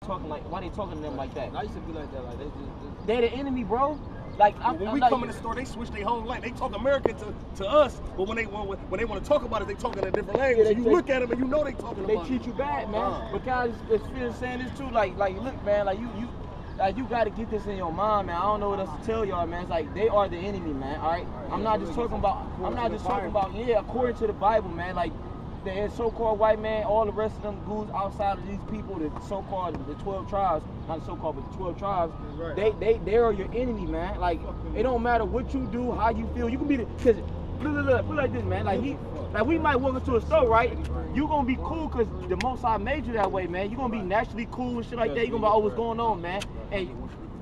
talking like? Why they talking to them like that? I used to be like that. Like they the enemy, bro. Like when we come in the store, they switch their whole language. They talk American to us, but when they want to talk about it, they talk in a different language. You look at them and you know they talking about it. They treat you bad, man. Because it's Phil saying this too. Like look, man. Like you got to get this in your mind, man. I don't know what else to tell y'all, man. It's like they are the enemy, man. All right. I'm not just talking about. Yeah, according to the Bible, man. Like the so-called white man, all the rest of them goons outside of these people, the so-called the 12 tribes, not so-called, but the 12 tribes. Right. They are your enemy, man. Like it don't matter what you do, how you feel. You can be because look like this, man. Like we might walk into a store, right? You gonna be cool because the Most High made you that way, man. You gonna be naturally cool and shit like that. You gonna be, oh, what's going on, man? And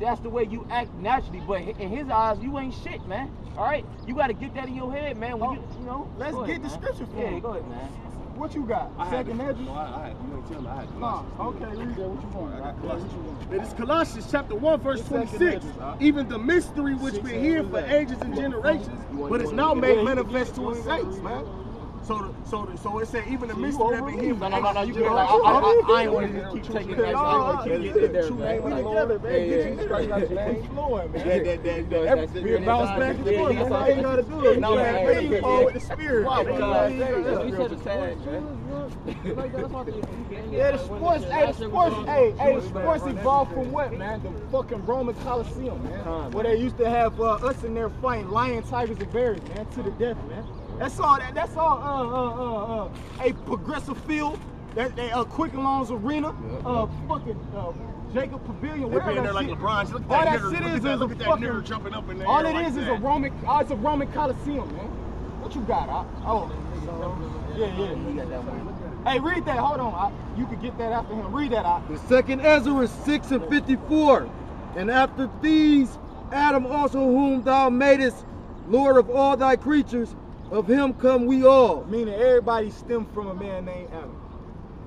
that's the way you act naturally. But in his eyes, you ain't shit, man. All right, you gotta get that in your head, man. When you know. Let's get the scripture for you. Yeah, go ahead, man. What you got? Second Ezra? No, I had. You ain't tell me. I had Colossians. Okay, read that. What you want? I got Colossians. It is Colossians chapter 1, verse 26. Even the mystery which been hidden for ages and generations, but is now made manifest to his saints, man. So it said even the mystery that been hidden. No, you good. I ain't want to keep taking that. I want to keep getting there, man. We together, man. Jesus Christ, man. Flowing, man. We bounce back and forth. That's all you gotta do. You know, man. You fall with the spirit. Yeah, the sports. Hey, sports evolved from what, man? The fucking Roman Coliseum, man. Where they used to have us in there fighting lions, tigers, and bears, man, to the death, man. That's all. A progressive field. That Quicken Loans Arena. Fucking Jacob Pavilion. They're being there like LeBron. Look at that nigger. Look at that nigger jumping up in there. All it is a Roman. It's a Roman Coliseum, man. What you got? Yeah. Hey, read that. Hold on. You could get that after him. Read that out. The second Ezra 6 and 54. And after these, Adam also whom thou madest Lord of all thy creatures, of him come we all. Meaning everybody stemmed from a man named Adam.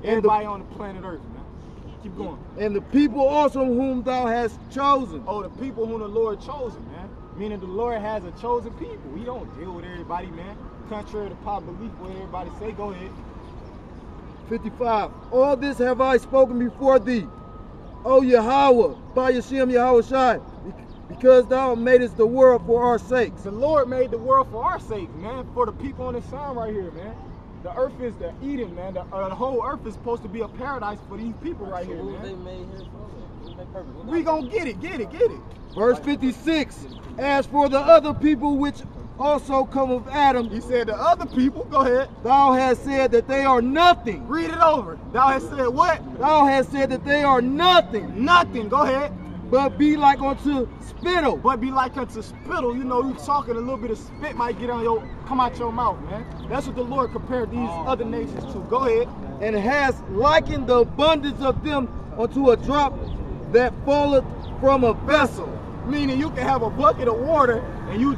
Everybody on the planet Earth, man. Keep going. And the people also whom thou hast chosen. Oh, the people whom the Lord chosen, man. Meaning the Lord has a chosen people. We don't deal with everybody, man. Contrary to popular belief, what everybody say. Go ahead. 55. All this have I spoken before thee, O Yahweh, by Yashem Yahweh Shai, because thou madest the world for our sakes. The Lord made the world for our sake, man. For the people on this sign right here, man. The earth is the Eden, man. The whole earth is supposed to be a paradise for these people right here, man. They made here for we gonna get it. Verse 56. As for the other people which also come of Adam, he said the other people, go ahead. Thou hast said that they are nothing. Read it over. Thou hast said what? Thou hast said that they are nothing. Nothing, go ahead. But be like unto spittle. But be like unto spittle. You know, you talking, a little bit of spit might come out your mouth, man. That's what the Lord compared these other nations to. Go ahead. And has likened the abundance of them unto a drop that falleth from a vessel. Meaning you can have a bucket of water and you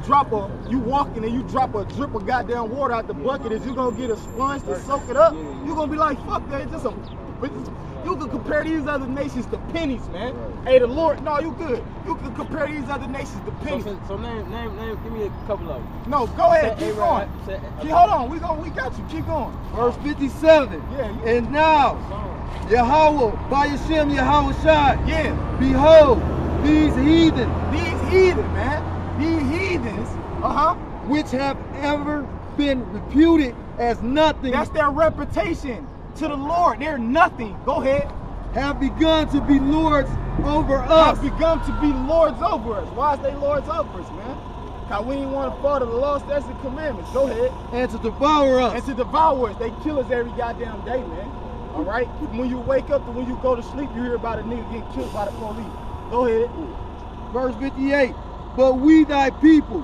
walking and you drop a drip of goddamn water out the bucket. Is you gonna get a sponge to soak it up? You gonna be like, fuck that, you can compare these other nations to pennies, man. Hey, the Lord, no, you good. You can compare these other nations to pennies. So name, give me a couple of them. No, go ahead, keep going. Hold on, we got you, keep going. Verse 57. Yeah. And now, Yahweh, by Yashem Yahweh Shai. Yeah. Behold, these heathen, man. These heathens, which have ever been reputed as nothing. That's their reputation to the Lord. They're nothing. Go ahead. Have begun to be lords over us. Have begun to be lords over us. Why is they lords over us, man? Because we ain't want to follow the law, statutes, and commandments. Go ahead. And to devour us. They kill us every goddamn day, man. All right? When you wake up and when you go to sleep, you hear about a nigga getting killed by the police. Go ahead. Verse 58. But we thy people,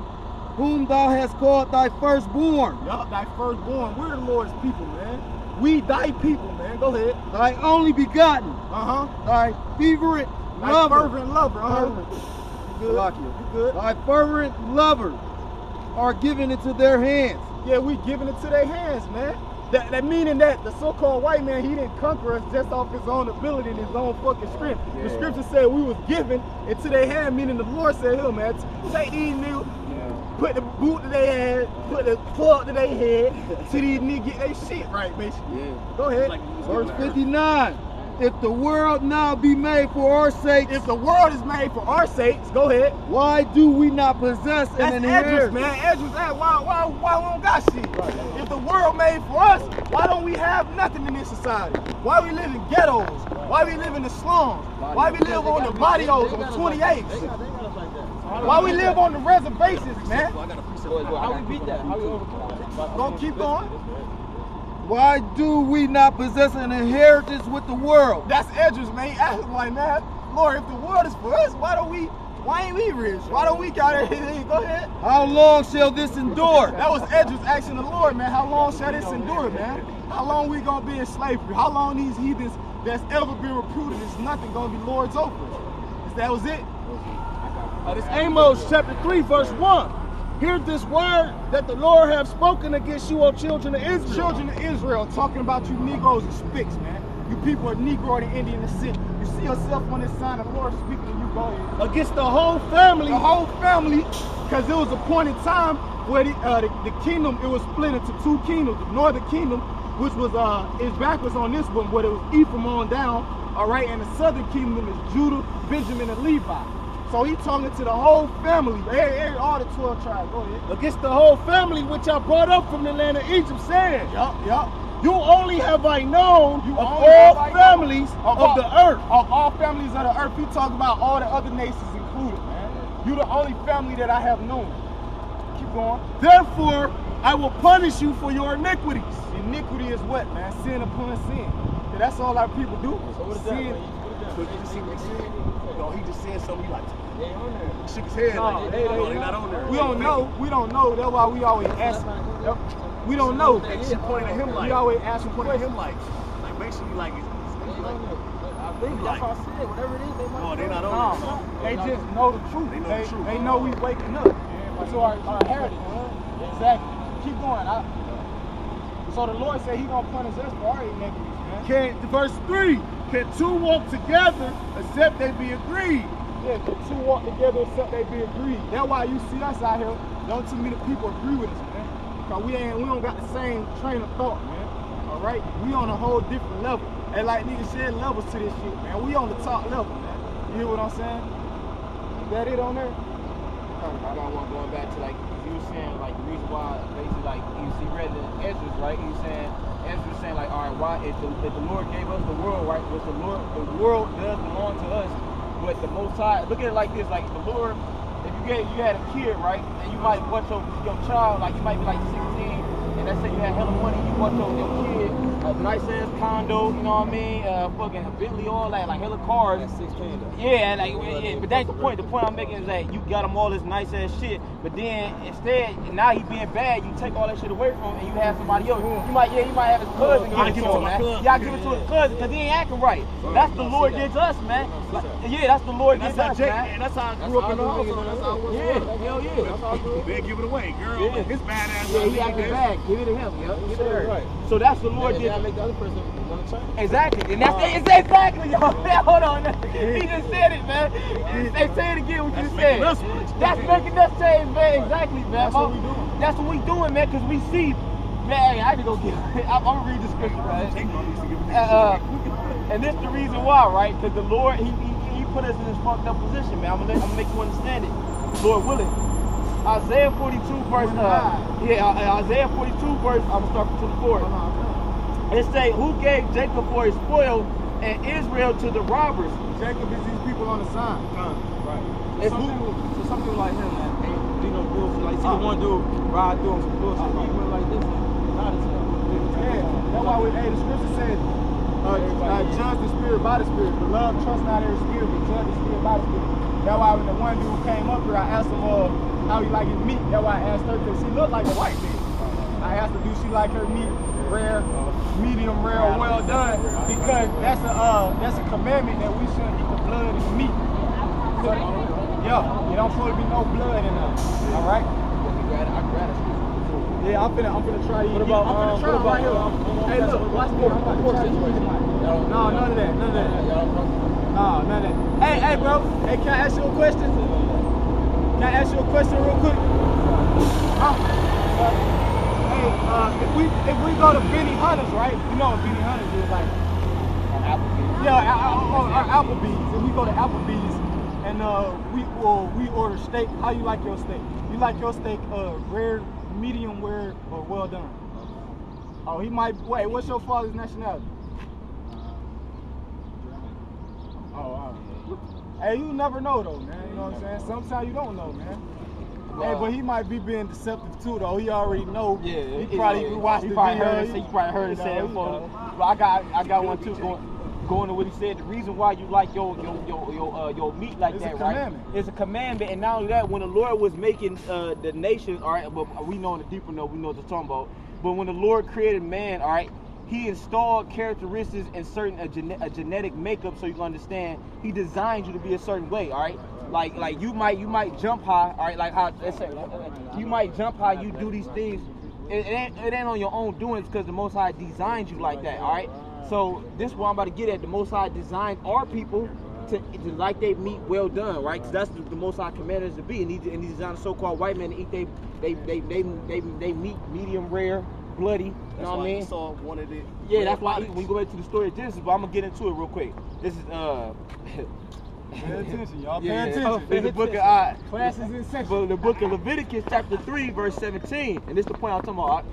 whom thou hast called thy firstborn. Yup, thy firstborn. We're the Lord's people, man. We thy people, man. Go ahead. Thy only begotten. Thy fervent lover. Fervent lover. You good? You good? Thy fervent lover are given into their hands. Yeah, we giving it to their hands, man. That meaning that the so-called white man, he didn't conquer us just off his own ability and his own fucking strength. Yeah. The scripture said we was given into their hand, meaning the Lord said, "Here, man, take these niggas, put the boot to their head, put the plug to their head, till these niggas get their shit right, basically." Yeah. Go ahead. Verse 59. If the world now be made for our sakes, If the world is made for our sakes, go ahead. why do we not possess That's and Edris, inherit? man. Edris, why we don't got shit? If the world made for us, why don't we have nothing in this society? Why we live in ghettos? Why we live in the slums? Why we live on the barrios on 28? Why we live on the reservations, man? How we beat that? How we overcome that? Gonna keep going. Why do we not possess an inheritance with the world? That's Edris, man. He asking like, man, Lord, if the world is for us, why ain't we rich? Why don't we got everything? Go ahead. How long shall this endure? That was Edris asking the Lord, man, how long shall this endure, man? How long we gonna be in slavery? How long these heathens that's ever been recruited is nothing gonna be lords over? That was it. This Amos chapter 3, verse 1. Hear this word that the Lord have spoken against you, O children of Israel. Children of Israel, talking about you Negroes and Spics, man. You people are Negro and Indian descent. You see yourself on this sign, the Lord speaking to you, go ahead. Against the whole family. The whole family, because there was a point in time where the kingdom, it was split into two kingdoms. The northern kingdom, which was, its back was on this one, where it was Ephraim on down, all right, and the southern kingdom is Judah, Benjamin, and Levi. So he talking to the whole family, all the 12 tribes, go ahead. Against the whole family which I brought up from the land of Egypt, saying, Yup. you only have I known You of only all have I families known of the earth. Of all families of the earth, he talk about all the other nations included, man. You the only family that I have known. Keep going. Therefore, I will punish you for your iniquities. Iniquity is what, man? Sin upon sin. Yeah, that's all our people do. So what is that? Sin. But you see what he said? No, he just said something. He like They on there. he shook his head. No, Like, they no, they're not on there. We don't know. We don't know. That's why we always ask. We don't know. She pointed at him like. We always ask She him pointed at him questions. like basically like. I think that's what I said. Whatever it is, they might. No, they're not No, on there. they just know the truth. They know the truth. They know we waking up to our heritage. Exactly. Keep going. So the Lord said He gonna punish us for our iniquities, man. Verse 3, can two walk together except they be agreed? Yeah, the two walk together except they be agreed. That's why you see us out here. Don't too many people agree with us, man. Cause we don't got the same train of thought, man. All right, we on a whole different level. And like niggas said, levels to this shit, man. We on the top level, man. You hear what I'm saying? Is that it on there? I got one going back to like you were saying like the reason why basically like you see read in Ezra, right? He was saying like, all right, why if the Lord gave us the world, right? Was the world does belong to us, but the Most High, look at it like this, like the Lord, if you had a kid, right, and you might want your child, like you might be like 16, and let's say you had hella money, you want your kid a nice ass condo, you know what I mean? Fucking Bentley, all that, like hella cars. That's 16 though. Yeah, like, yeah, but that's the point. The point I'm making is that you got him all this nice ass shit, but then instead, now he being bad, you take all that shit away from him and you have somebody else. You might have his cousin give it to him, man. Y'all give it to his cousin because he ain't acting right. That's the Lord gives us, man. Yeah, that's the Lord gives us, man. And that's how I grew up in the household. Yeah, hell yeah. They give it away, girl. Yeah. His badass. Yeah, he acting bad. Give it to him, yo. Give it to her. So that's the Lord gives. Make the other person want to change. Exactly, and that's exactly, yo. Hold on, he just said it, man. Say it again. What you said? That's making us change, man. Exactly, man. That's what we doing. That's what we doing, man. Because we see, man. I had to go get. I'm gonna read the scripture, right? And this the reason why, right? Because the Lord, he put us in this fucked up position, man. I'm gonna make you understand it, Lord willing. Isaiah 42 verse. Isaiah 42 verse. I'm gonna start from 24. It say, who gave Jacob for his spoil and Israel to the robbers? Jacob is these people on the sign. Right. It's some people like him that ain't do no bullshit. Like, see the one dude ride through him some bullshit. He went like this. Yeah, that's why the scripture says, judge the spirit by the spirit. Beloved, trust not every spirit, but judge the spirit by the spirit. That's why when the one dude came up here, I asked him how he like his meat. That's why I asked her, because she looked like a white man. I asked her, do she like her meat rare, medium rare, or well done? Because that's a commandment that we shouldn't eat the blood and the meat. So, yeah, you don't supposed to be no blood in us. All right? Yeah, I'm finna try to eat. I'm finna try right here. Hey, look, watch me. I'm about to try to eat this mic. No, none of that. No, none of that. Hey, bro. Hey, can I ask you a question? Can I ask you a question real quick? Hey, if we go to Benny Hunter's, right? You know what Benny Hunter's is like? Yeah, Applebee's, and we go to Applebee's, and we order steak. How you like your steak? You like your steak rare, medium rare, or well done? Oh, he might. Wait, what's your father's nationality? Oh, hey, you never know though, man. You know what I'm saying? Sometimes you don't know, man. Hey, but he might be being deceptive too, though. He already know. Yeah, he probably watched the video. He probably heard it say it before. But I got one too. Going to what he said. The reason why you like your meat like that, right? It's a commandment, and not only that, when the Lord was making the nation, all right, but we know in the deeper know, we know what they're talking about. But when the Lord created man, all right, He installed characteristics and certain a genetic makeup, so you can understand. He designed you to be a certain way, all right. Like you might jump high, all right. Like how let's say you might jump high. You do these things. It ain't on your own doing. It's because the Most High designed you like that, all right. So this is what I'm about to get at. The Most High designed our people to like they meat well done, right? Because that's the Most High commanded us to be. And he designed a so-called white man to eat they meat medium rare, bloody. You know what I mean? He saw one of the that's why when you go back to the story of Genesis, but I'm gonna get into it real quick. This is Pay attention, y'all. Pay attention. In the book of classes in session. The book of Leviticus, chapter 3, verse 17, and this is the point I'm talking about.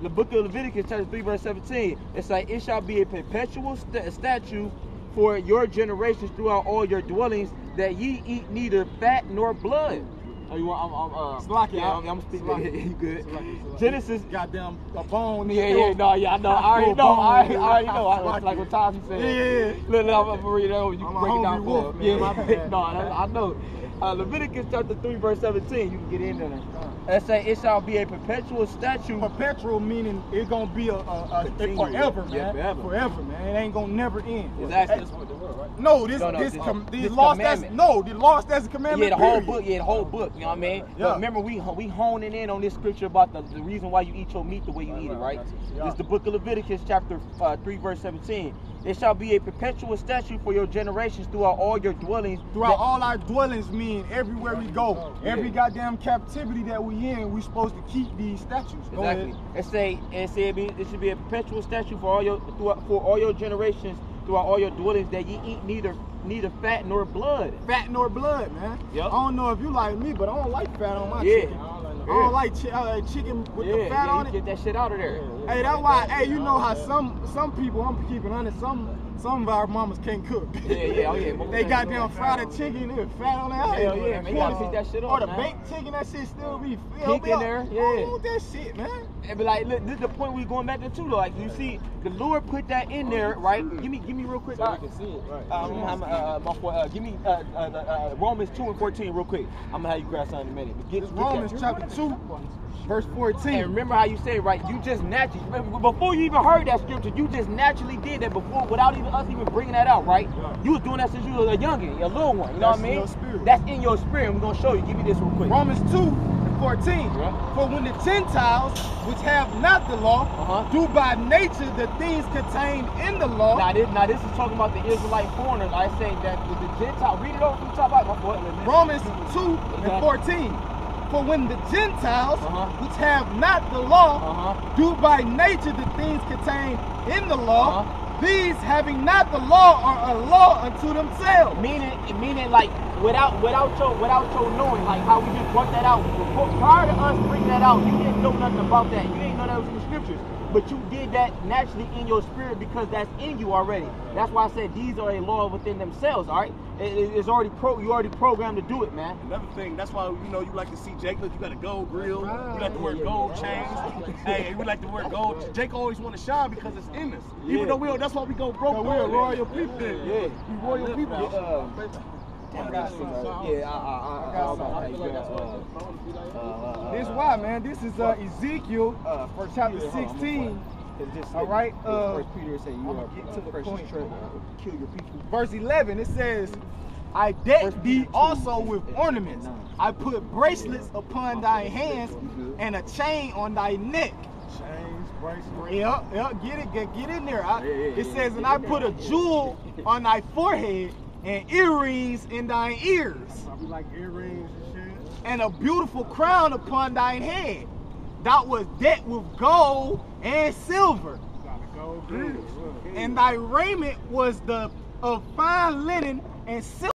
The book of Leviticus, chapter 3, verse 17. It's like, it shall be a perpetual statute for your generations throughout all your dwellings, that ye eat neither fat nor blood. Oh, you want? I'm speaking. You good? Genesis, goddamn a bone. I know. I already know. Like what Tommy said. Look, I'm gonna read it over. You can break it down for me. I know. Leviticus chapter 3, verse 17. You can get into there. It say, it shall be a perpetual statute. Perpetual meaning it's gonna be a forever, man. Yeah, forever, man. It ain't gonna never end. Exactly. No, these laws that's a commandment. Yeah, the whole book. You know what I mean? Yeah. But remember, we honing in on this scripture about the reason why you eat your meat the way you eat it, right? This is the book of Leviticus, chapter 3, verse 17. It shall be a perpetual statute for your generations throughout all your dwellings. Throughout all our dwellings mean everywhere we go. Every goddamn captivity that we in, we supposed to keep these statutes. Exactly. It should be a perpetual statute for all your generations throughout all your dwellings, that ye eat neither fat nor blood. Fat nor blood, man. Yep. I don't know if you like me, but I don't like fat on my chicken. I don't like chicken with the fat on it. Get that shit out of there. Hey, that's why. Hey, you know how some people, I'm keeping honest, some of our mamas can't cook. They goddamn fried the chicken, they fat on that. Hell yeah, man. You gotta pick that shit up. Or the baked chicken, that shit still be pink in there. Yeah. I want that shit, man. And be like, look, this is the point we going back to too, though. Like, you see, the Lord put that in there, right? Give me real quick. So we can see it, right? Give me Romans 2 and 14 real quick. I'm gonna have you grab something in a minute. It's Romans chapter 2, verse 14. And remember how you say, right? You just naturally, before you even heard that scripture, you just naturally did that before, without even us even bringing that out, right? You was doing that since you was a youngin', a little one. You know what I mean? Your spirit. That's in your spirit. We're gonna show you. Give me this real quick. Romans 2. 14. For when the Gentiles, which have not the law, do by nature the things contained in the law. Now this is talking about the Israelite foreigners. I say that with the Gentiles, read it over from the top out. Romans 2 and 14. For when the Gentiles, which have not the law, do by nature the things contained in the law, these having not the law are a law unto themselves. Meaning like without your knowing, like how we just brought that out. Prior to us bringing that out, you didn't know nothing about that. You didn't know that was in the scriptures. But you did that naturally in your spirit because that's in you already. That's why I said these are a law within themselves, all right? It's already you already programmed to do it, man. Another thing, that's why you like to see Jake. Look, you got a gold grill. You like to wear gold chains. Hey, we like to wear gold. Jake always want to shine because it's in us. Even though that's why we go broke. We're royal people. We royal people. This why, man. This is Ezekiel chapter 16. All right. First Peter say you are get to the point. Kill your people. Verse 11. It says, I deck thee also with ornaments. I put bracelets upon thy hands and a chain on thy neck. Chains, bracelets. Yep. Get in there. It says, and I put a jewel on thy forehead and earrings in thine ears. Probably like earrings and shit. And a beautiful crown upon thine head. That was decked with gold and silver. Got a gold grill. And thy raiment was the of fine linen and silk